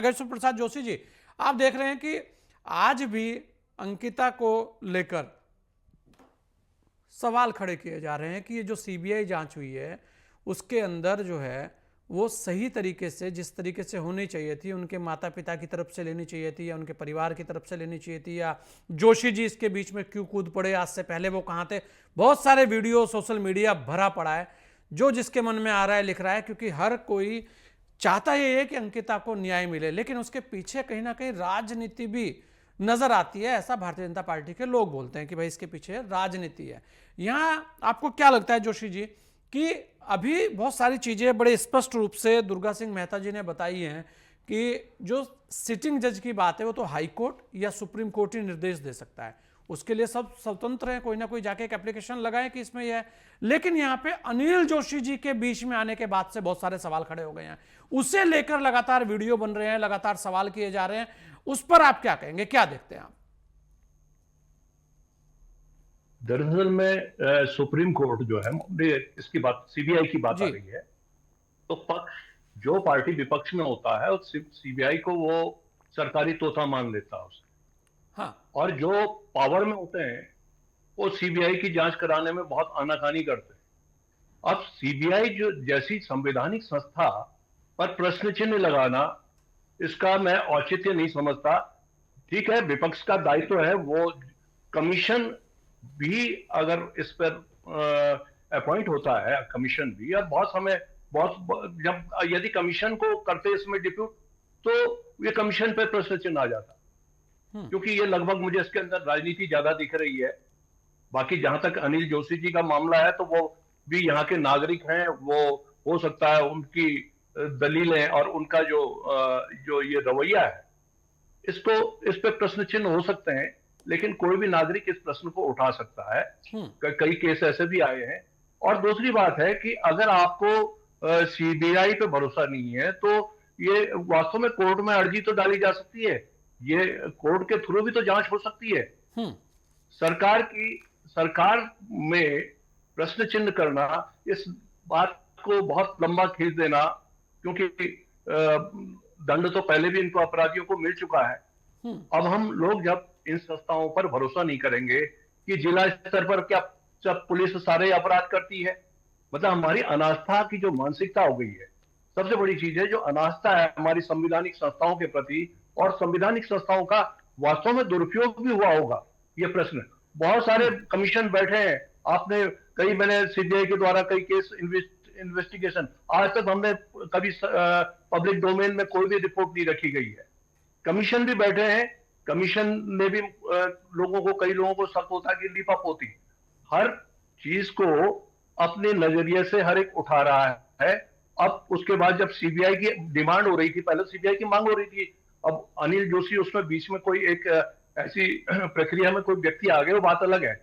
नागेश्वर प्रसाद जोशी जी, आप देख रहे हैं कि आज भी अंकिता को लेकर सवाल खड़े किए जा रहे हैं कि ये जो सीबीआई जांच हुई है उसके अंदर जो है वो सही तरीके से, जिस तरीके से होनी चाहिए थी, उनके माता पिता की तरफ से लेनी चाहिए थी या उनके परिवार की तरफ से लेनी चाहिए थी, या जोशी जी इसके बीच में क्यों कूद पड़े, आज से पहले वो कहां थे। बहुत सारे वीडियो सोशल मीडिया भरा पड़ा है, जो जिसके मन में आ रहा है लिख रहा है, क्योंकि हर कोई चाहता ये है कि अंकिता को न्याय मिले, लेकिन उसके पीछे कहीं ना कहीं राजनीति भी नजर आती है। ऐसा भारतीय जनता पार्टी के लोग बोलते हैं कि भाई इसके पीछे राजनीति है। यहां आपको क्या लगता है जोशी जी कि अभी बहुत सारी चीजें बड़े स्पष्ट रूप से दुर्गा सिंह मेहता जी ने बताई हैं कि जो सिटिंग जज की बात है वो तो हाई कोर्ट या सुप्रीम कोर्ट ही निर्देश दे सकता है, उसके लिए सब स्वतंत्र है, कोई ना कोई जाके एक एप्लीकेशन लगाए कि इसमें यह है। लेकिन यहां पे अनिल जोशी जी के बीच में आने के बाद से बहुत सारे सवाल खड़े हो गए हैं, उसे लेकर लगातार वीडियो बन रहे हैं, लगातार सवाल किए जा रहे हैं, उस पर आप क्या कहेंगे, क्या देखते हैं आप? दरअसल में सुप्रीम कोर्ट जो है, इसकी बात सीबीआई की बात आ जी। रही है। तो पक्ष जो पार्टी विपक्ष में होता है उस सीबीआई को वो सरकारी तोता मान लेता है उसे। हाँ। और जो पावर में होते हैं वो सीबीआई की जांच कराने में बहुत आनाकानी करते हैं। अब सीबीआई जो जैसी संवैधानिक संस्था पर प्रश्न चिन्ह लगाना, इसका मैं औचित्य नहीं समझता। ठीक है, विपक्ष का दायित्व है, वो कमीशन भी अगर इस पर अपॉइंट होता है, कमीशन भी, और बहुत समय बहुत जब यदि कमीशन को करते इसमें डिप्यूट, तो ये कमीशन पर प्रश्न चिन्ह आ जाता, क्योंकि ये लगभग मुझे इसके अंदर राजनीति ज्यादा दिख रही है। बाकी जहां तक अनिल जोशी जी का मामला है तो वो भी यहाँ के नागरिक हैं, वो हो सकता है उनकी दलीलें और उनका जो ये रवैया है, इसको इस पे प्रश्न चिन्ह हो सकते हैं, लेकिन कोई भी नागरिक इस प्रश्न को उठा सकता है। कई केस ऐसे भी आए हैं। और दूसरी बात है कि अगर आपको सीबीआई पे भरोसा नहीं है तो ये वास्तव में कोर्ट में अर्जी तो डाली जा सकती है, ये कोर्ट के थ्रू भी तो जांच हो सकती है। सरकार में प्रश्न चिन्ह करना, इस बात को बहुत लंबा खींच देना, क्योंकि दंड तो पहले भी इनको अपराधियों को मिल चुका है। अब हम लोग जब इन संस्थाओं पर भरोसा नहीं करेंगे कि जिला स्तर पर क्या जब पुलिस सारे अपराध करती है, मतलब हमारी अनास्था की जो मानसिकता हो गई है, सबसे बड़ी चीज है जो अनास्था है हमारी संवैधानिक संस्थाओं के प्रति, और संवैधानिक संस्थाओं का वास्तव में दुरुपयोग भी हुआ होगा, ये प्रश्न। बहुत सारे कमीशन बैठे हैं, आपने मैंने सीबीआई के द्वारा कई केस इन्वेस्टिगेशन, आज तक हमने कभी पब्लिक डोमेन में कोई भी रिपोर्ट नहीं रखी गई है। कमीशन भी बैठे हैं, कमीशन में भी कई लोगों को शक होता है कि लीपापोती हर चीज को अपने नजरिए से हर एक उठा रहा है। अब उसके बाद जब सीबीआई की डिमांड हो रही थी, पहले सीबीआई की मांग हो रही थी, अब अनिल जोशी उसमें बीच में कोई एक ऐसी प्रक्रिया में कोई व्यक्ति आ गए, वो बात अलग है,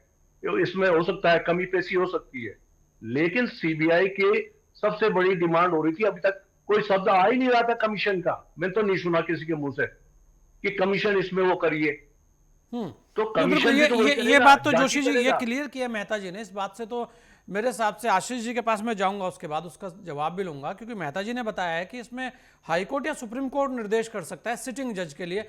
इसमें हो सकता है कमी पेशी हो सकती है। लेकिन सीबीआई के सबसे बड़ी डिमांड हो रही थी, अभी तक कोई शब्द आ ही नहीं रहा था कमीशन का, मैं तो नहीं सुना किसी के मुंह से कि कमीशन इसमें वो करिए। तो कमीशन ये बात तो जोशी जी ये क्लियर किया मेहता जी ने, इस बात से तो मेरे हिसाब से आशीष जी के पास मैं जाऊंगा, उसके बाद उसका जवाब भी लूंगा, क्योंकि मेहता जी ने बताया है कि इसमें हाईकोर्ट या सुप्रीम कोर्ट निर्देश कर सकता है सिटिंग जज के लिए।